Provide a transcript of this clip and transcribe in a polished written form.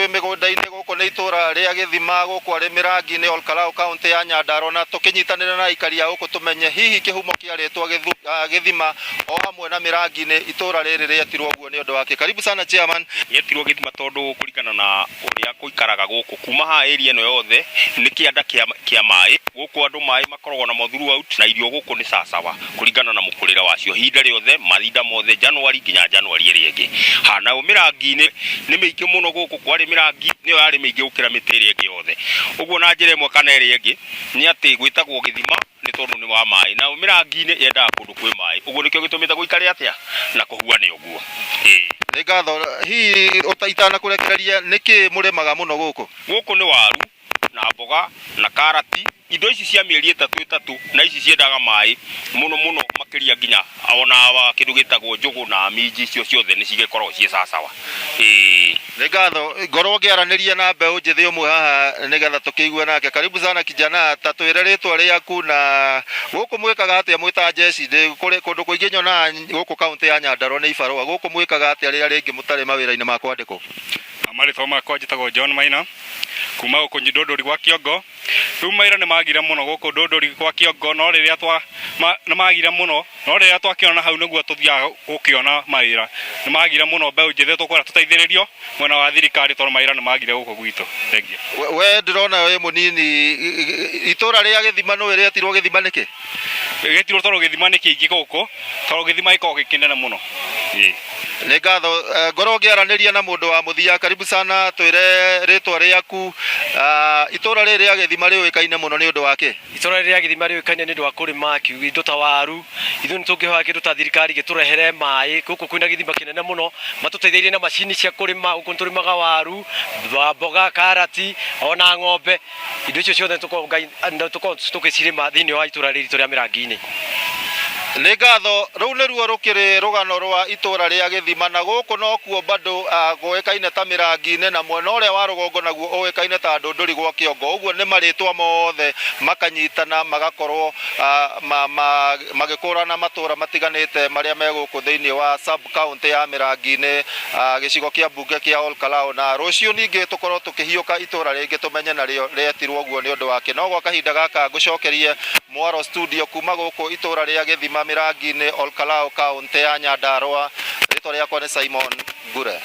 twi migunda-ini guku ni itura ria Githima guku ari Mirangi-ini Olkalau kaunti ya Nyandarua na tukinyitanira na ikaria guku tumenye hihi kihumo kia ritwa Githima o hamwe na Mirangi-ini itura riri rietirwo guo ni undu wake. Karibu sana chairman. Yetirwo Githima tondu kurigana na uria kuikaraga guku kuma ha area ino yothe ni kianda kia mai guku andu mai makoragwo na muthuru out na irio guku ni sasawa kurigana na mukurira wacio hinda riothe mathinda mothe January nginya January iri ingi na Mirangi-ini ni miingi muno guku kwari Mirangi niyo yari miingi gukira mitiri ingi yothe uguo na njira imwe kana iri ingi ni ati gwitagwo Githima ni tondu ni wa mai na Mirangi-ini yendaga kundu kwi mai uguo nikio gitumite guikare atia na kuhua ni uguo. Ni ngatho hihi utaitana kurekereria niki murimaga muno guku ni waru na mboga na karati indo ici cia mieri itatu na ici ciendaga mai muno makiria nginya ona kindu gitagwo njugu na minji cio ciothe ni cigekorwo cie sasawa. Ni ngatho ngorwo ngiaraniria na mbeu njithi umwe haha nigetha tukiigua nake. Karibu sana kijana, tatwire ritwa riaku na guku mwikaga atia mwita jeshi kuri kundu kuingi nyona guku kaunti ya Nyandarua ni ibarua guku mwikaga atia riria ringi mutari mawira-ini ma kwandikwo? Marithwa makwa njitagwo John Maina kuma guku Ndondori gwa Kiongo. Riu maira ni magira muno guku Ndondori gwa Kiongo no riria ni magira muno no riria twakiona hau niguo tuthiaga gukiona maira ni magira muno mbeu njithi tukwira tuteithiririo mwena wa thirikari tondu maira ni magira guku gwitu. Thengia we ndirona we munini itura ria Githima no rietirwo Githima niki getirwo tondu Githima ni kiingi guku tondu Githima iko gikinene muno. Ni ngatho ngorwo ngiaraniria na mundu wa muthia. Karibu sana, twire ritwa riaku. Itura riri ria Githima riuikaine muno ni undu wake? Itura riri ria Githima riuikaine ni undu wa kurima indo ta waru. Ithu ni tungihoya kindu ta thirikari giturehere mai guku kwina Githima kinene muno matuteitheirie na macini cia kurima guku turimaga waru mboga karati ona ng'ombe indo icio ciothe tukicirima thiini wa itura riri ria Mirangi-ini. Ni ngatho riu ni ruo rukiri rugano rwa itura ria Githima na guku no kuo bado guikaine ta Mirangi-ini na mwena uria wa rugongo naguo uikaine ta Ndondori gwa Kiongo. Uguo ni maritwa mothe makanyitana magakorwo magikurana matura matiganite maria me guku thiini wa sub county ya Mirangi-ini gicigo kia mbunge kia Olkalau. Na rucio ningi tukorwo tukihiuka itura ringi tumenye nario rietirwo guo ni undu wake. No gwa kahinda gaka ngucokerie Mwaro studio kuma guku itura ria Githima Mirangi-ini Olkalau kaunti ya Nyandarua. Ritwa riakwa ni Simon Ngure.